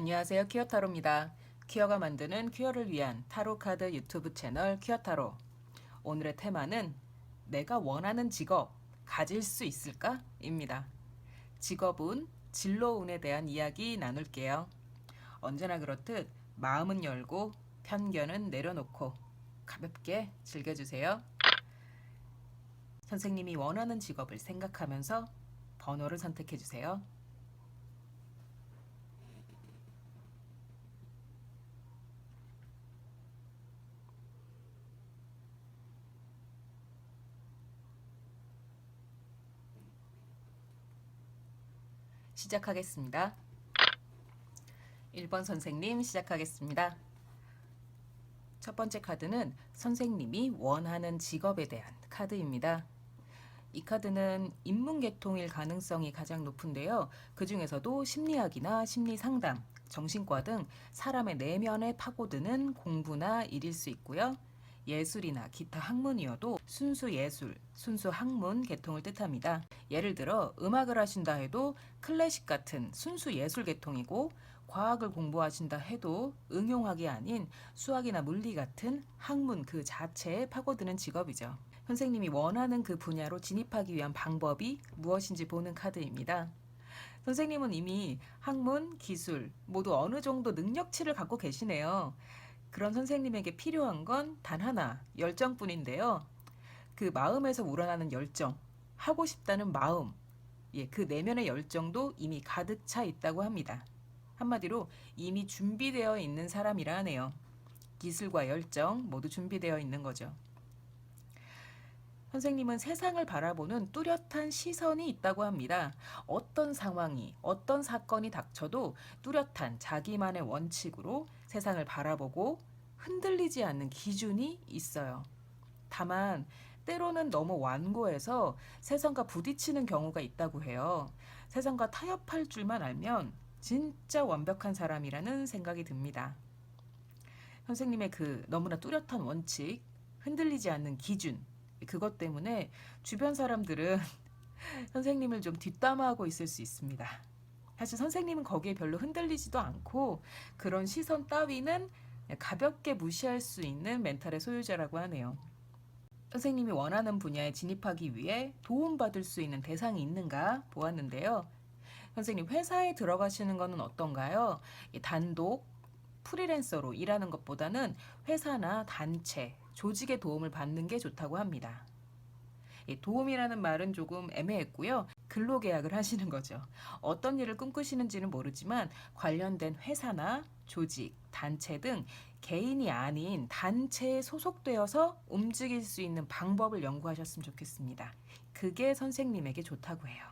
안녕하세요. 퀴어타로입니다. 퀴어가 만드는 퀴어를 위한 타로카드 유튜브 채널 퀴어타로. 오늘의 테마는 내가 원하는 직업 가질 수 있을까? 입니다. 직업운, 진로운에 대한 이야기 나눌게요. 언제나 그렇듯 마음은 열고 편견은 내려놓고 가볍게 즐겨주세요. 선생님이 원하는 직업을 생각하면서 번호를 선택해주세요. 시작하겠습니다. 1번 선생님 시작하겠습니다. 첫 번째 카드는 선생님이 원하는 직업에 대한 카드입니다. 이 카드는 인문계통일 가능성이 가장 높은데요. 그 중에서도 심리학이나 심리상담, 정신과 등 사람의 내면에 파고드는 공부나 일일 수 있고요. 예술이나 기타 학문이어도 순수 예술, 순수 학문 계통을 뜻합니다. 예를 들어 음악을 하신다 해도 클래식 같은 순수 예술 계통이고, 과학을 공부하신다 해도 응용학이 아닌 수학이나 물리 같은 학문 그 자체에 파고드는 직업이죠. 선생님이 원하는 그 분야로 진입하기 위한 방법이 무엇인지 보는 카드입니다. 선생님은 이미 학문, 기술 모두 어느 정도 능력치를 갖고 계시네요. 그런 선생님에게 필요한 건 단 하나, 열정뿐인데요. 그 마음에서 우러나는 열정, 하고 싶다는 마음, 그 내면의 열정도 이미 가득 차 있다고 합니다. 한마디로 이미 준비되어 있는 사람이라 하네요. 기술과 열정 모두 준비되어 있는 거죠. 선생님은 세상을 바라보는 뚜렷한 시선이 있다고 합니다. 어떤 상황이, 어떤 사건이 닥쳐도 뚜렷한 자기만의 원칙으로 세상을 바라보고 흔들리지 않는 기준이 있어요. 다만 때로는 너무 완고해서 세상과 부딪히는 경우가 있다고 해요. 세상과 타협할 줄만 알면 진짜 완벽한 사람이라는 생각이 듭니다. 선생님의 그 너무나 뚜렷한 원칙, 흔들리지 않는 기준, 그것 때문에 주변 사람들은 선생님을 좀 뒷담화하고 있을 수 있습니다. 사실 선생님은 거기에 별로 흔들리지도 않고 그런 시선 따위는 가볍게 무시할 수 있는 멘탈의 소유자라고 하네요. 선생님이 원하는 분야에 진입하기 위해 도움받을 수 있는 대상이 있는가 보았는데요. 선생님 회사에 들어가시는 것은 어떤가요? 단독, 프리랜서로 일하는 것보다는 회사나 단체, 조직의 도움을 받는 게 좋다고 합니다. 도움이라는 말은 조금 애매했고요. 근로계약을 하시는 거죠. 어떤 일을 꿈꾸시는지는 모르지만 관련된 회사나 조직, 단체 등 개인이 아닌 단체에 소속되어서 움직일 수 있는 방법을 연구하셨으면 좋겠습니다. 그게 선생님에게 좋다고 해요.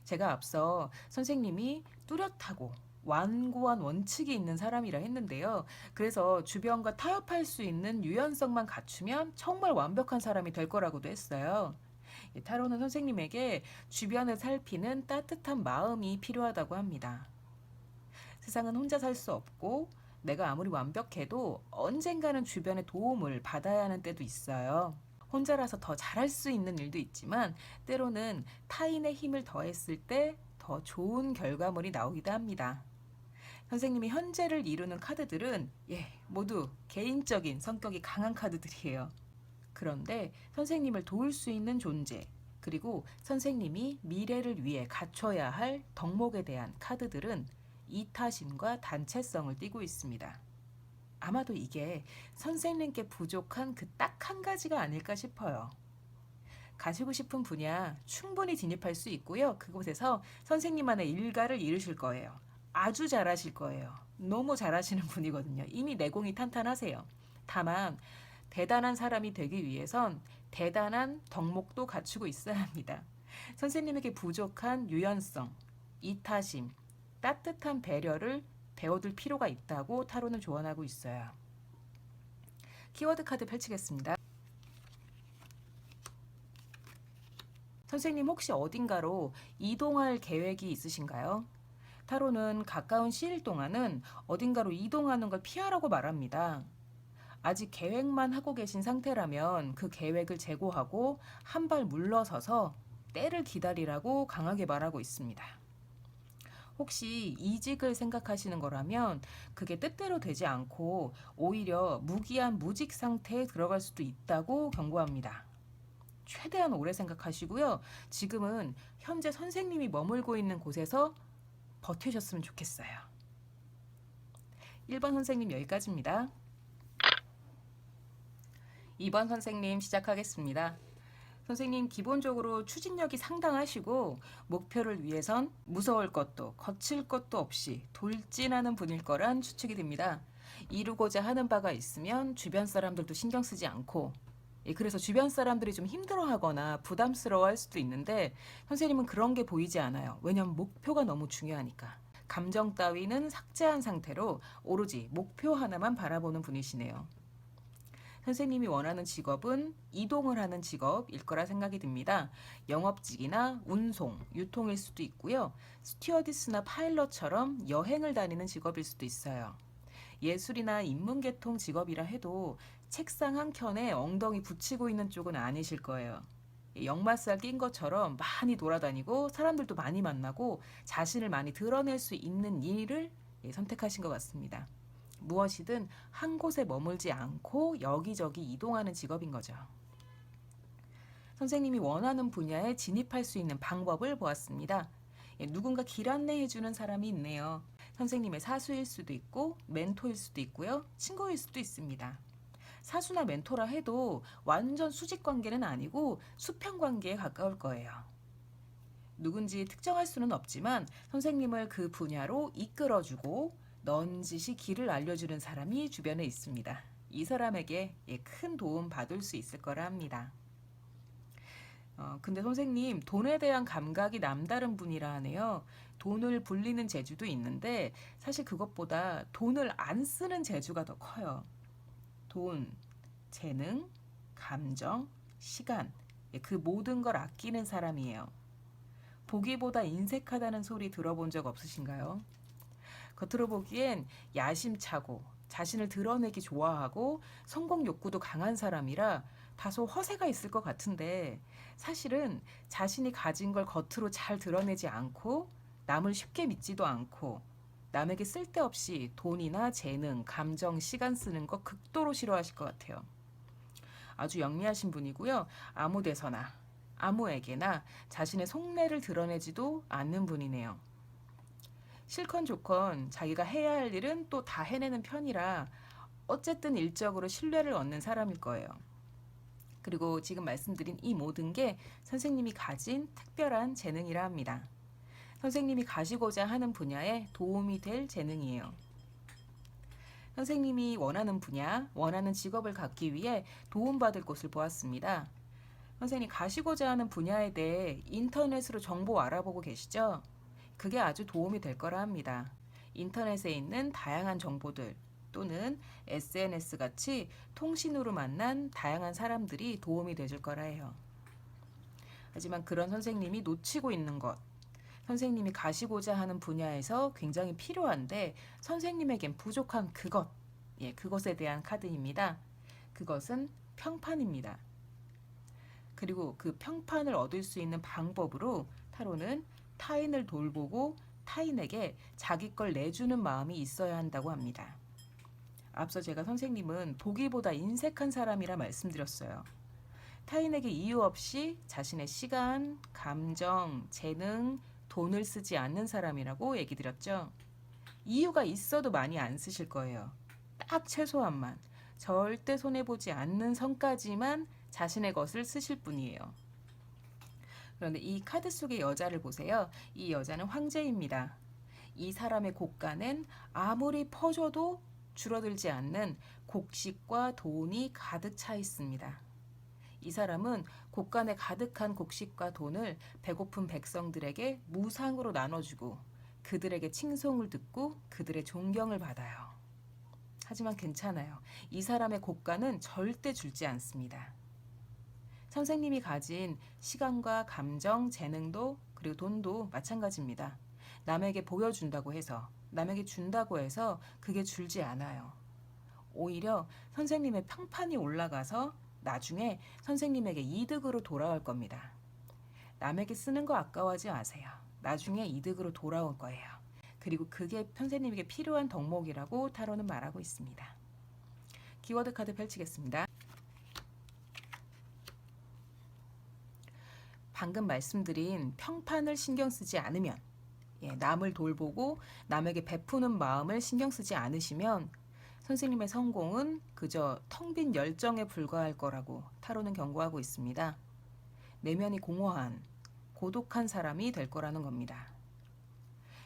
제가 앞서 선생님이 뚜렷하고 완고한 원칙이 있는 사람이라 했는데요. 그래서 주변과 타협할 수 있는 유연성만 갖추면 정말 완벽한 사람이 될 거라고도 했어요. 타로는 선생님에게 주변을 살피는 따뜻한 마음이 필요하다고 합니다. 세상은 혼자 살 수 없고 내가 아무리 완벽해도 언젠가는 주변의 도움을 받아야 하는 때도 있어요. 혼자라서 더 잘할 수 있는 일도 있지만 때로는 타인의 힘을 더했을 때 더 좋은 결과물이 나오기도 합니다. 선생님이 현재를 이루는 카드들은 모두 개인적인 성격이 강한 카드들이에요. 그런데 선생님을 도울 수 있는 존재, 그리고 선생님이 미래를 위해 갖춰야 할 덕목에 대한 카드들은 이타심과 단체성을 띠고 있습니다. 아마도 이게 선생님께 부족한 그 딱 한 가지가 아닐까 싶어요. 가시고 싶은 분야 충분히 진입할 수 있고요. 그곳에서 선생님만의 일가를 이루실 거예요. 아주 잘하실 거예요. 너무 잘하시는 분이거든요. 이미 내공이 탄탄하세요. 다만 대단한 사람이 되기 위해선 대단한 덕목도 갖추고 있어야 합니다. 선생님에게 부족한 유연성, 이타심, 따뜻한 배려를 배워둘 필요가 있다고 타로는 조언하고 있어요. 키워드 카드 펼치겠습니다. 선생님 혹시 어딘가로 이동할 계획이 있으신가요? 타로는 가까운 시일 동안은 어딘가로 이동하는 걸 피하라고 말합니다. 아직 계획만 하고 계신 상태라면 그 계획을 재고하고 한 발 물러서서 때를 기다리라고 강하게 말하고 있습니다. 혹시 이직을 생각하시는 거라면 그게 뜻대로 되지 않고 오히려 무기한 무직 상태에 들어갈 수도 있다고 경고합니다. 최대한 오래 생각하시고요. 지금은 현재 선생님이 머물고 있는 곳에서 버티셨으면 좋겠어요. 1번 선생님 여기까지입니다. 2번 선생님 시작하겠습니다. 선생님 기본적으로 추진력이 상당하시고 목표를 위해선 무서울 것도 거칠 것도 없이 돌진하는 분일 거란 추측이 됩니다. 이루고자 하는 바가 있으면 주변 사람들도 신경 쓰지 않고 그래서 주변 사람들이 좀 힘들어하거나 부담스러워할 수도 있는데 선생님은 그런 게 보이지 않아요. 왜냐하면 목표가 너무 중요하니까. 감정 따위는 삭제한 상태로 오로지 목표 하나만 바라보는 분이시네요. 선생님이 원하는 직업은 이동을 하는 직업일 거라 생각이 듭니다. 영업직이나 운송, 유통일 수도 있고요. 스튜어디스나 파일럿처럼 여행을 다니는 직업일 수도 있어요. 예술이나 인문계통 직업이라 해도 책상 한 켠에 엉덩이 붙이고 있는 쪽은 아니실 거예요. 역마살 낀 것처럼 많이 돌아다니고 사람들도 많이 만나고 자신을 많이 드러낼 수 있는 일을 선택하신 것 같습니다. 무엇이든 한 곳에 머물지 않고 여기저기 이동하는 직업인 거죠. 선생님이 원하는 분야에 진입할 수 있는 방법을 보았습니다. 누군가 길 안내해주는 사람이 있네요. 선생님의 사수일 수도 있고 멘토일 수도 있고요. 친구일 수도 있습니다. 사수나 멘토라 해도 완전 수직 관계는 아니고 수평 관계에 가까울 거예요. 누군지 특정할 수는 없지만 선생님을 그 분야로 이끌어주고 넌지시 길을 알려주는 사람이 주변에 있습니다. 이 사람에게 큰 도움 받을 수 있을 거라 합니다. 근데 선생님 돈에 대한 감각이 남다른 분이라 하네요. 돈을 불리는 재주도 있는데 사실 그것보다 돈을 안 쓰는 재주가 더 커요. 돈, 재능, 감정, 시간 그 모든 걸 아끼는 사람이에요. 보기보다 인색하다는 소리 들어본 적 없으신가요? 겉으로 보기엔 야심차고 자신을 드러내기 좋아하고 성공 욕구도 강한 사람이라 다소 허세가 있을 것 같은데 사실은 자신이 가진 걸 겉으로 잘 드러내지 않고 남을 쉽게 믿지도 않고 남에게 쓸데없이 돈이나 재능, 감정, 시간 쓰는 거 극도로 싫어하실 것 같아요. 아주 영리하신 분이고요. 아무 데서나 아무에게나 자신의 속내를 드러내지도 않는 분이네요. 실컷 좋건 자기가 해야 할 일은 또 다 해내는 편이라 어쨌든 일적으로 신뢰를 얻는 사람일 거예요. 그리고 지금 말씀드린 이 모든 게 선생님이 가진 특별한 재능이라 합니다. 선생님이 가시고자 하는 분야에 도움이 될 재능이에요. 선생님이 원하는 분야, 원하는 직업을 갖기 위해 도움받을 곳을 보았습니다. 선생님 가시고자 하는 분야에 대해 인터넷으로 정보 알아보고 계시죠? 그게 아주 도움이 될 거라 합니다. 인터넷에 있는 다양한 정보들 또는 SNS 같이 통신으로 만난 다양한 사람들이 도움이 되줄 거라 해요. 하지만 그런 선생님이 놓치고 있는 것, 선생님이 가시고자 하는 분야에서 굉장히 필요한데 선생님에겐 부족한 그것, 그것에 대한 카드입니다. 그것은 평판입니다. 그리고 그 평판을 얻을 수 있는 방법으로 타로는 타인을 돌보고 타인에게 자기 걸 내주는 마음이 있어야 한다고 합니다. 앞서 제가 선생님은 보기보다 인색한 사람이라 말씀드렸어요. 타인에게 이유 없이 자신의 시간, 감정, 재능, 돈을 쓰지 않는 사람이라고 얘기 드렸죠. 이유가 있어도 많이 안 쓰실 거예요. 딱 최소한만, 절대 손해보지 않는 선까지만 자신의 것을 쓰실 뿐이에요. 그런데 이 카드 속의 여자를 보세요. 이 여자는 황제입니다. 이 사람의 곡간엔 아무리 퍼줘도 줄어들지 않는 곡식과 돈이 가득 차 있습니다. 이 사람은 곡간에 가득한 곡식과 돈을 배고픈 백성들에게 무상으로 나눠주고 그들에게 칭송을 듣고 그들의 존경을 받아요. 하지만 괜찮아요. 이 사람의 곡간은 절대 줄지 않습니다. 선생님이 가진 시간과 감정, 재능도 그리고 돈도 마찬가지입니다. 남에게 보여준다고 해서, 남에게 준다고 해서 그게 줄지 않아요. 오히려 선생님의 평판이 올라가서 나중에 선생님에게 이득으로 돌아올 겁니다. 남에게 쓰는 거 아까워하지 마세요. 나중에 이득으로 돌아올 거예요. 그리고 그게 선생님에게 필요한 덕목이라고 타로는 말하고 있습니다. 키워드 카드 펼치겠습니다. 방금 말씀드린 평판을 신경 쓰지 않으면, 남을 돌보고 남에게 베푸는 마음을 신경 쓰지 않으시면 선생님의 성공은 그저 텅 빈 열정에 불과할 거라고 타로는 경고하고 있습니다. 내면이 공허한, 고독한 사람이 될 거라는 겁니다.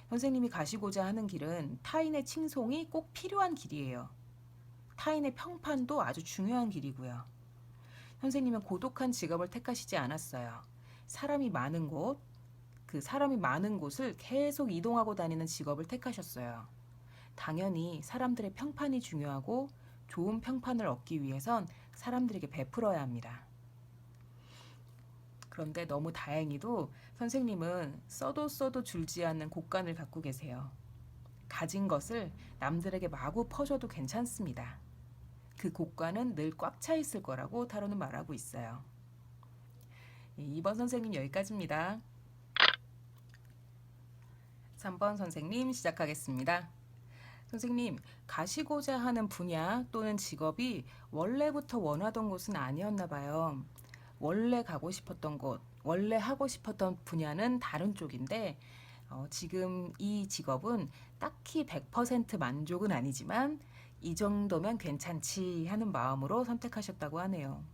선생님이 가시고자 하는 길은 타인의 칭송이 꼭 필요한 길이에요. 타인의 평판도 아주 중요한 길이고요. 선생님은 고독한 직업을 택하시지 않았어요. 사람이 많은 곳, 그 사람이 많은 곳을 계속 이동하고 다니는 직업을 택하셨어요. 당연히 사람들의 평판이 중요하고 좋은 평판을 얻기 위해선 사람들에게 베풀어야 합니다. 그런데 너무 다행히도 선생님은 써도 줄지 않는 곡간을 갖고 계세요. 가진 것을 남들에게 마구 퍼줘도 괜찮습니다. 그 곡간은 늘 꽉 차 있을 거라고 타로는 말하고 있어요. 이번 선생님 여기까지입니다. 3번 선생님 시작하겠습니다. 선생님, 가시고자 하는 분야 또는 직업이 원래부터 원하던 곳은 아니었나 봐요. 원래 가고 싶었던 곳, 원래 하고 싶었던 분야는 다른 쪽인데 지금 이 직업은 딱히 100% 만족은 아니지만 이 정도면 괜찮지 하는 마음으로 선택하셨다고 하네요.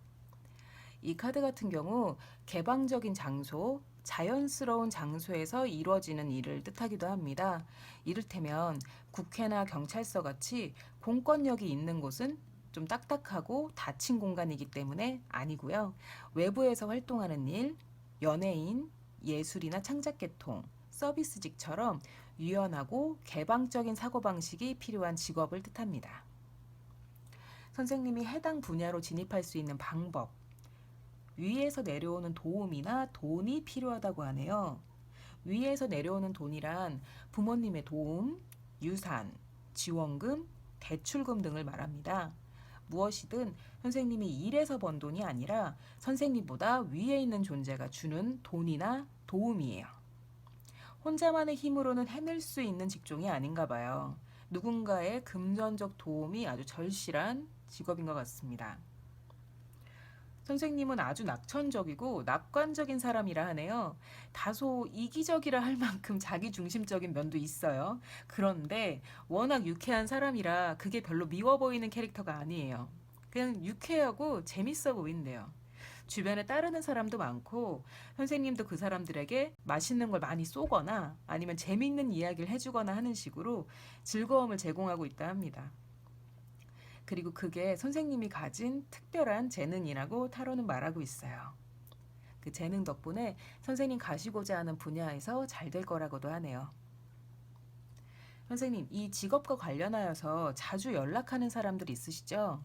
이 카드 같은 경우 개방적인 장소, 자연스러운 장소에서 이루어지는 일을 뜻하기도 합니다. 이를테면 국회나 경찰서 같이 공권력이 있는 곳은 좀 딱딱하고 닫힌 공간이기 때문에 아니고요. 외부에서 활동하는 일, 연예인, 예술이나 창작계통, 서비스직처럼 유연하고 개방적인 사고방식이 필요한 직업을 뜻합니다. 선생님이 해당 분야로 진입할 수 있는 방법, 위에서 내려오는 도움이나 돈이 필요하다고 하네요. 위에서 내려오는 돈이란 부모님의 도움, 유산, 지원금, 대출금 등을 말합니다. 무엇이든 선생님이 일해서 번 돈이 아니라 선생님보다 위에 있는 존재가 주는 돈이나 도움이에요. 혼자만의 힘으로는 해낼 수 있는 직종이 아닌가 봐요. 누군가의 금전적 도움이 아주 절실한 직업인 것 같습니다. 선생님은 아주 낙천적이고 낙관적인 사람이라 하네요. 다소 이기적이라 할 만큼 자기중심적인 면도 있어요. 그런데 워낙 유쾌한 사람이라 그게 별로 미워 보이는 캐릭터가 아니에요. 그냥 유쾌하고 재밌어 보인대요. 주변에 따르는 사람도 많고 선생님도 그 사람들에게 맛있는 걸 많이 쏘거나 아니면 재밌는 이야기를 해주거나 하는 식으로 즐거움을 제공하고 있다 합니다. 그리고 그게 선생님이 가진 특별한 재능이라고 타로는 말하고 있어요. 그 재능 덕분에 선생님 가시고자 하는 분야에서 잘 될 거라고도 하네요. 선생님, 이 직업과 관련하여서 자주 연락하는 사람들 있으시죠?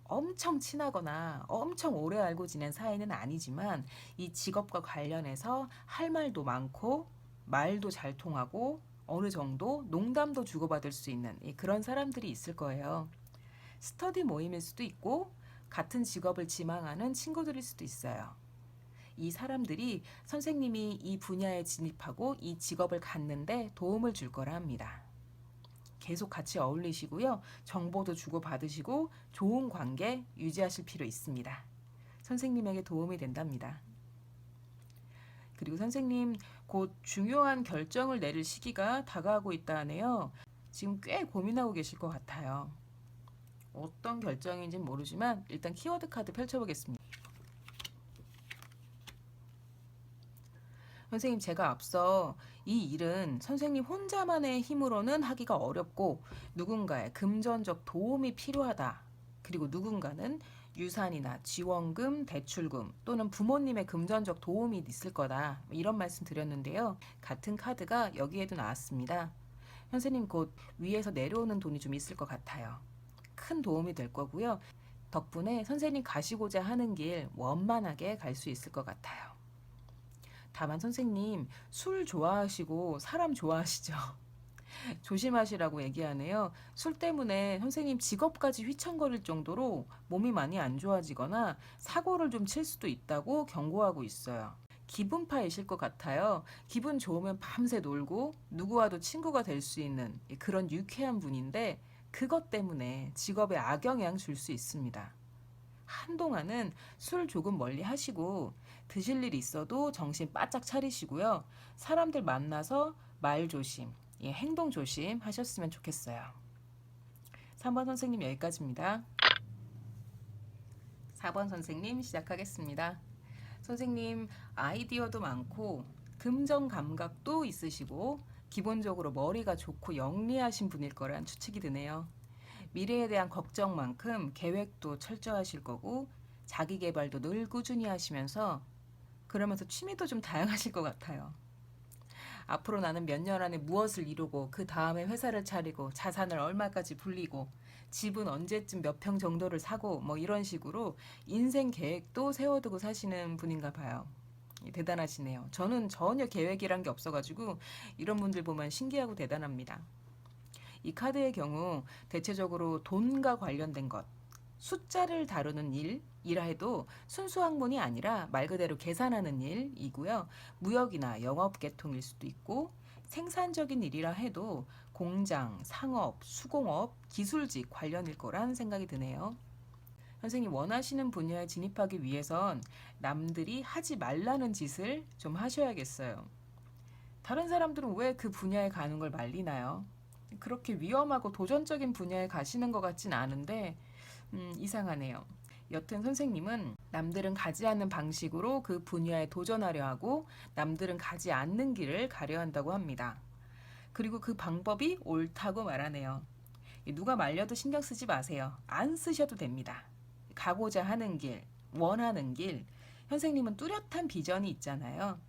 엄청 친하거나 엄청 오래 알고 지낸 사이는 아니지만 이 직업과 관련해서 할 말도 많고 말도 잘 통하고 어느 정도 농담도 주고받을 수 있는 그런 사람들이 있을 거예요. 스터디 모임일 수도 있고 같은 직업을 지망하는 친구들일 수도 있어요. 이 사람들이 선생님이 이 분야에 진입하고 이 직업을 갖는데 도움을 줄 거라 합니다. 계속 같이 어울리시고요. 정보도 주고받으시고 좋은 관계 유지하실 필요 있습니다. 선생님에게 도움이 된답니다. 그리고 선생님 곧 중요한 결정을 내릴 시기가 다가오고 있다 하네요. 지금 꽤 고민하고 계실 것 같아요. 어떤 결정인지는 모르지만 일단 키워드 카드 펼쳐보겠습니다. 선생님, 제가 앞서 이 일은 선생님 혼자만의 힘으로는 하기가 어렵고 누군가의 금전적 도움이 필요하다. 그리고 누군가는 유산이나 지원금, 대출금 또는 부모님의 금전적 도움이 있을 거다. 이런 말씀 드렸는데요. 같은 카드가 여기에도 나왔습니다. 선생님 곧 위에서 내려오는 돈이 좀 있을 것 같아요. 큰 도움이 될 거고요. 덕분에 선생님 가시고자 하는 길 원만하게 갈 수 있을 것 같아요. 다만 선생님 술 좋아하시고 사람 좋아하시죠? 조심하시라고 얘기하네요. 술 때문에 선생님 직업까지 휘청거릴 정도로 몸이 많이 안 좋아지거나 사고를 좀 칠 수도 있다고 경고하고 있어요. 기분파이실 것 같아요. 기분 좋으면 밤새 놀고 누구와도 친구가 될 수 있는 그런 유쾌한 분인데 그것 때문에 직업에 악영향 줄 수 있습니다. 한동안은 술 조금 멀리 하시고 드실 일 있어도 정신 바짝 차리시고요. 사람들 만나서 말 조심, 행동 조심 하셨으면 좋겠어요. 3번 선생님 여기까지입니다. 4번 선생님 시작하겠습니다. 선생님 아이디어도 많고 금전 감각도 있으시고 기본적으로 머리가 좋고 영리하신 분일 거란 추측이 드네요. 미래에 대한 걱정만큼 계획도 철저하실 거고 자기 개발도 늘 꾸준히 하시면서 그러면서 취미도 좀 다양하실 것 같아요. 앞으로 나는 몇 년 안에 무엇을 이루고 그 다음에 회사를 차리고 자산을 얼마까지 불리고 집은 언제쯤 몇 평 정도를 사고 뭐 이런 식으로 인생 계획도 세워두고 사시는 분인가 봐요. 대단하시네요. 저는 전혀 계획이란 게 없어가지고 이런 분들 보면 신기하고 대단합니다. 이 카드의 경우 대체적으로 돈과 관련된 것, 숫자를 다루는 일이라 해도 순수 학문이 아니라 말 그대로 계산하는 일이고요. 무역이나 영업 계통일 수도 있고 생산적인 일이라 해도 공장, 상업, 수공업, 기술직 관련일 거란 생각이 드네요. 선생님 원하시는 분야에 진입하기 위해선 남들이 하지 말라는 짓을 좀 하셔야겠어요. 다른 사람들은 왜 그 분야에 가는 걸 말리나요? 그렇게 위험하고 도전적인 분야에 가시는 것 같진 않은데 이상하네요. 여튼 선생님은 남들은 가지 않는 방식으로 그 분야에 도전하려 하고 남들은 가지 않는 길을 가려 한다고 합니다. 그리고 그 방법이 옳다고 말하네요. 누가 말려도 신경 쓰지 마세요. 안 쓰셔도 됩니다. 가고자 하는 길, 원하는 길, 선생님은 뚜렷한 비전이 있잖아요.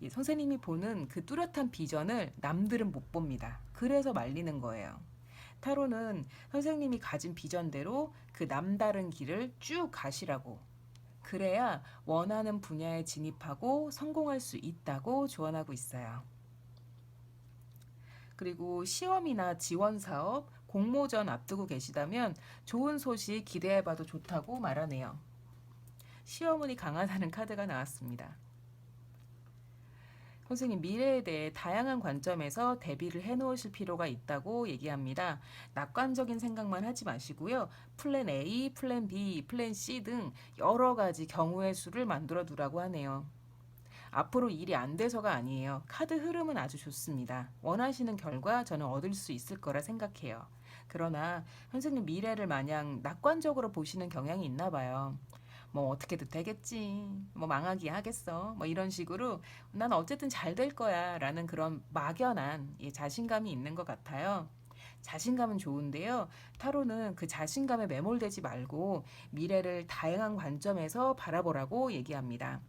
선생님이 보는 그 뚜렷한 비전을 남들은 못 봅니다. 그래서 말리는 거예요. 타로는 선생님이 가진 비전대로 그 남다른 길을 쭉 가시라고. 그래야 원하는 분야에 진입하고 성공할 수 있다고 조언하고 있어요. 그리고 시험이나 지원 사업, 공모전 앞두고 계시다면 좋은 소식 기대해봐도 좋다고 말하네요. 시험운이 강하다는 카드가 나왔습니다. 선생님 미래에 대해 다양한 관점에서 대비를 해놓으실 필요가 있다고 얘기합니다. 낙관적인 생각만 하지 마시고요. 플랜 A, 플랜 B, 플랜 C 등 여러 가지 경우의 수를 만들어 두라고 하네요. 앞으로 일이 안 돼서가 아니에요. 카드 흐름은 아주 좋습니다. 원하시는 결과 저는 얻을 수 있을 거라 생각해요. 그러나 선생님 미래를 마냥 낙관적으로 보시는 경향이 있나 봐요. 뭐 어떻게도 되겠지. 뭐 망하기 하겠어. 뭐 이런 식으로 난 어쨌든 잘 될 거야 라는 그런 막연한 자신감이 있는 것 같아요. 자신감은 좋은데요. 타로는 그 자신감에 매몰되지 말고 미래를 다양한 관점에서 바라보라고 얘기합니다.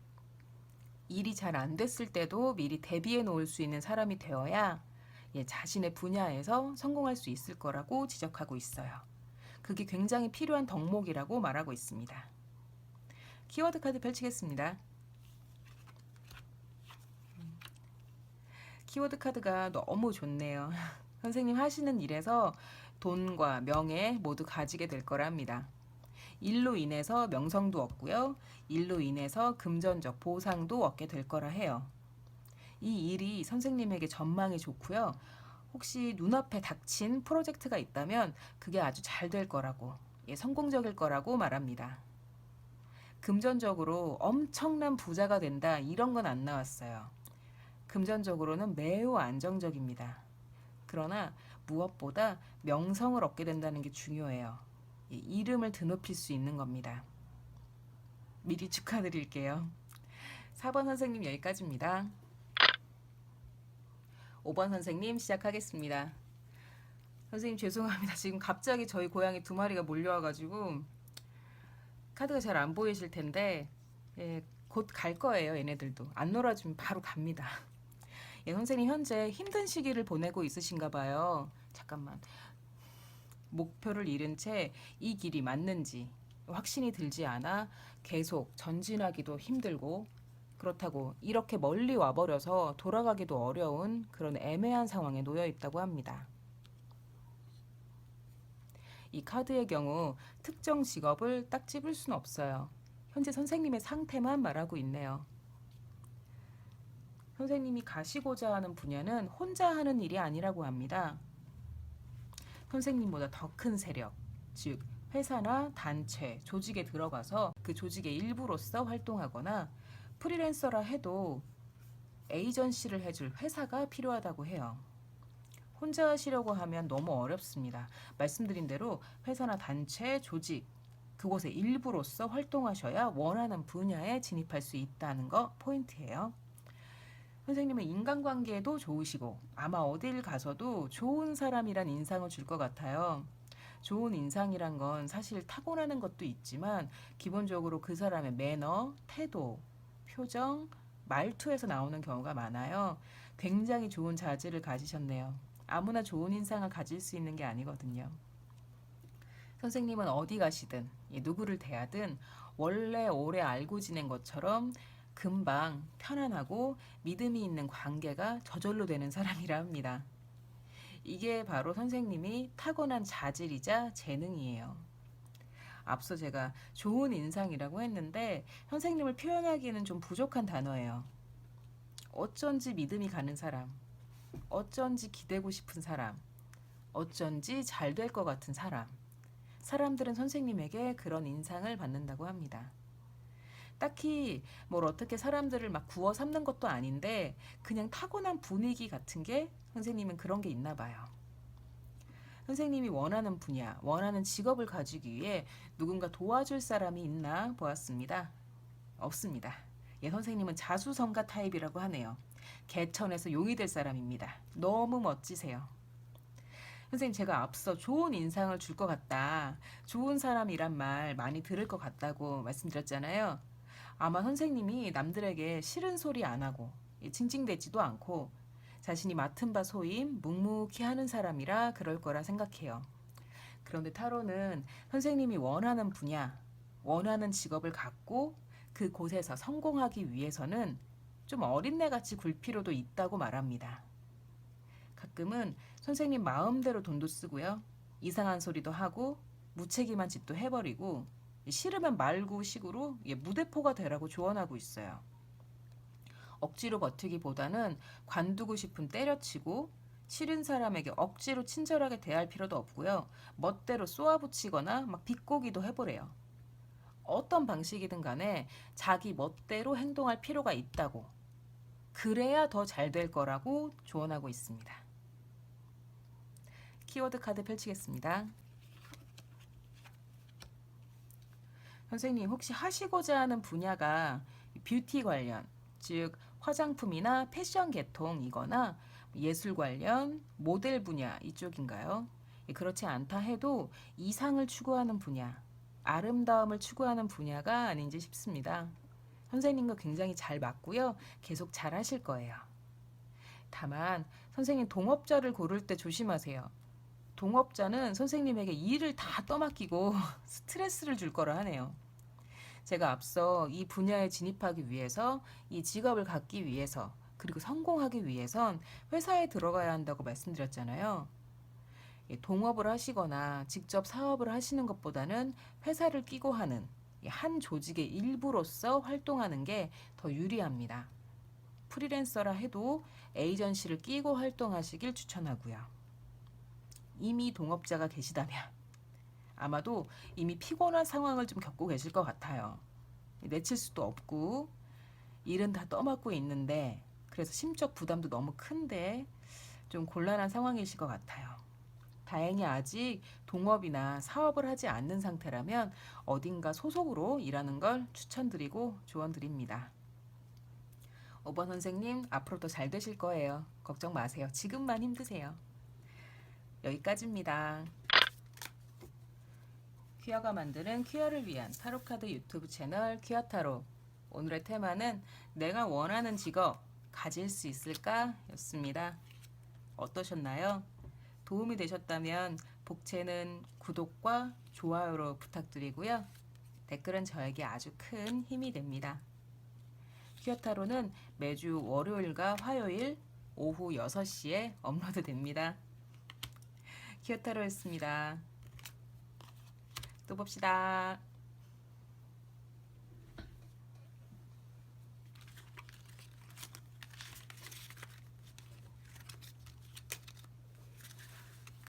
일이 잘 안 됐을 때도 미리 대비해 놓을 수 있는 사람이 되어야 자신의 분야에서 성공할 수 있을 거라고 지적하고 있어요. 그게 굉장히 필요한 덕목이라고 말하고 있습니다. 키워드 카드 펼치겠습니다. 키워드 카드가 너무 좋네요. 선생님 하시는 일에서 돈과 명예 모두 가지게 될 거랍니다. 일로 인해서 명성도 얻고요. 일로 인해서 금전적 보상도 얻게 될 거라 해요. 이 일이 선생님에게 전망이 좋고요. 혹시 눈앞에 닥친 프로젝트가 있다면 그게 아주 잘 될 거라고, 성공적일 거라고 말합니다. 금전적으로 엄청난 부자가 된다 이런 건 안 나왔어요. 금전적으로는 매우 안정적입니다. 그러나 무엇보다 명성을 얻게 된다는 게 중요해요. 이름을 드높일 수 있는 겁니다. 미리 축하드릴게요. 4번 선생님 여기까지입니다. 5번 선생님 시작하겠습니다. 선생님 죄송합니다. 지금 갑자기 저희 고양이 2마리가 몰려와가지고 카드가 잘 안 보이실 텐데 곧 갈 거예요. 얘네들도. 안 놀아주면 바로 갑니다. 선생님 현재 힘든 시기를 보내고 있으신가 봐요. 잠깐만. 목표를 잃은 채 이 길이 맞는지 확신이 들지 않아 계속 전진하기도 힘들고 그렇다고 이렇게 멀리 와버려서 돌아가기도 어려운 그런 애매한 상황에 놓여 있다고 합니다. 이 카드의 경우 특정 직업을 딱 집을 수는 없어요. 현재 선생님의 상태만 말하고 있네요. 선생님이 가시고자 하는 분야는 혼자 하는 일이 아니라고 합니다. 선생님보다 더 큰 세력, 즉 회사나 단체, 조직에 들어가서 그 조직의 일부로서 활동하거나 프리랜서라 해도 에이전시를 해줄 회사가 필요하다고 해요. 혼자 하시려고 하면 너무 어렵습니다. 말씀드린 대로 회사나 단체, 조직, 그곳의 일부로서 활동하셔야 원하는 분야에 진입할 수 있다는 거 포인트예요. 선생님은 인간관계도 좋으시고 아마 어딜 가서도 좋은 사람이란 인상을 줄 것 같아요. 좋은 인상이란 건 사실 타고나는 것도 있지만 기본적으로 그 사람의 매너, 태도, 표정, 말투에서 나오는 경우가 많아요. 굉장히 좋은 자질을 가지셨네요. 아무나 좋은 인상을 가질 수 있는 게 아니거든요. 선생님은 어디 가시든 누구를 대하든 원래 오래 알고 지낸 것처럼 금방 편안하고 믿음이 있는 관계가 저절로 되는 사람이라 합니다. 이게 바로 선생님이 타고난 자질이자 재능이에요. 앞서 제가 좋은 인상이라고 했는데 선생님을 표현하기에는 좀 부족한 단어예요. 어쩐지 믿음이 가는 사람, 어쩐지 기대고 싶은 사람, 어쩐지 잘 될 것 같은 사람. 사람들은 선생님에게 그런 인상을 받는다고 합니다. 딱히 뭘 어떻게 사람들을 막 구워 삼는 것도 아닌데 그냥 타고난 분위기 같은 게 선생님은 그런 게 있나 봐요. 선생님이 원하는 분야, 원하는 직업을 가지기 위해 누군가 도와줄 사람이 있나 보았습니다. 없습니다. 예, 선생님은 자수성가 타입이라고 하네요. 개천에서 용이 될 사람입니다. 너무 멋지세요. 선생님, 제가 앞서 좋은 인상을 줄 것 같다, 좋은 사람이란 말 많이 들을 것 같다고 말씀드렸잖아요. 아마 선생님이 남들에게 싫은 소리 안 하고 징징대지도 않고 자신이 맡은 바 소임 묵묵히 하는 사람이라 그럴 거라 생각해요. 그런데 타로는 선생님이 원하는 분야, 원하는 직업을 갖고 그곳에서 성공하기 위해서는 좀 어린애같이 굴 필요도 있다고 말합니다. 가끔은 선생님 마음대로 돈도 쓰고요. 이상한 소리도 하고 무책임한 짓도 해버리고 싫으면 말고 식으로 무대포가 되라고 조언하고 있어요. 억지로 버티기보다는 관두고 싶은 때려치고 싫은 사람에게 억지로 친절하게 대할 필요도 없고요. 멋대로 쏘아붙이거나 막 비꼬기도 해보래요. 어떤 방식이든 간에 자기 멋대로 행동할 필요가 있다고. 그래야 더 잘 될 거라고 조언하고 있습니다. 키워드 카드 펼치겠습니다. 선생님, 혹시 하시고자 하는 분야가 뷰티 관련, 즉 화장품이나 패션 계통이거나 예술 관련, 모델 분야 이쪽인가요? 그렇지 않다 해도 이상을 추구하는 분야, 아름다움을 추구하는 분야가 아닌지 싶습니다. 선생님과 굉장히 잘 맞고요. 계속 잘 하실 거예요. 다만 선생님 동업자를 고를 때 조심하세요. 동업자는 선생님에게 일을 다 떠맡기고 스트레스를 줄 거라 하네요. 제가 앞서 이 분야에 진입하기 위해서, 이 직업을 갖기 위해서, 그리고 성공하기 위해선 회사에 들어가야 한다고 말씀드렸잖아요. 동업을 하시거나 직접 사업을 하시는 것보다는 회사를 끼고 하는 한 조직의 일부로서 활동하는 게 더 유리합니다. 프리랜서라 해도 에이전시를 끼고 활동하시길 추천하고요. 이미 동업자가 계시다면 아마도 이미 피곤한 상황을 좀 겪고 계실 것 같아요. 내칠 수도 없고 일은 다 떠맡고 있는데 그래서 심적 부담도 너무 큰데 좀 곤란한 상황이실 것 같아요. 다행히 아직 동업이나 사업을 하지 않는 상태라면 어딘가 소속으로 일하는 걸 추천드리고 조언드립니다. 5번 선생님, 앞으로 더 잘 되실 거예요. 걱정 마세요. 지금만 힘드세요. 여기까지입니다. 퀴어가 만드는 퀴어를 위한 타로카드 유튜브 채널 퀴어타로. 오늘의 테마는 내가 원하는 직업 가질 수 있을까? 였습니다. 어떠셨나요? 도움이 되셨다면 복채는 구독과 좋아요로 부탁드리고요. 댓글은 저에게 아주 큰 힘이 됩니다. 퀴어타로는 매주 월요일과 화요일 오후 6시에 업로드됩니다. 퀴어타로였습니다. 또 봅시다.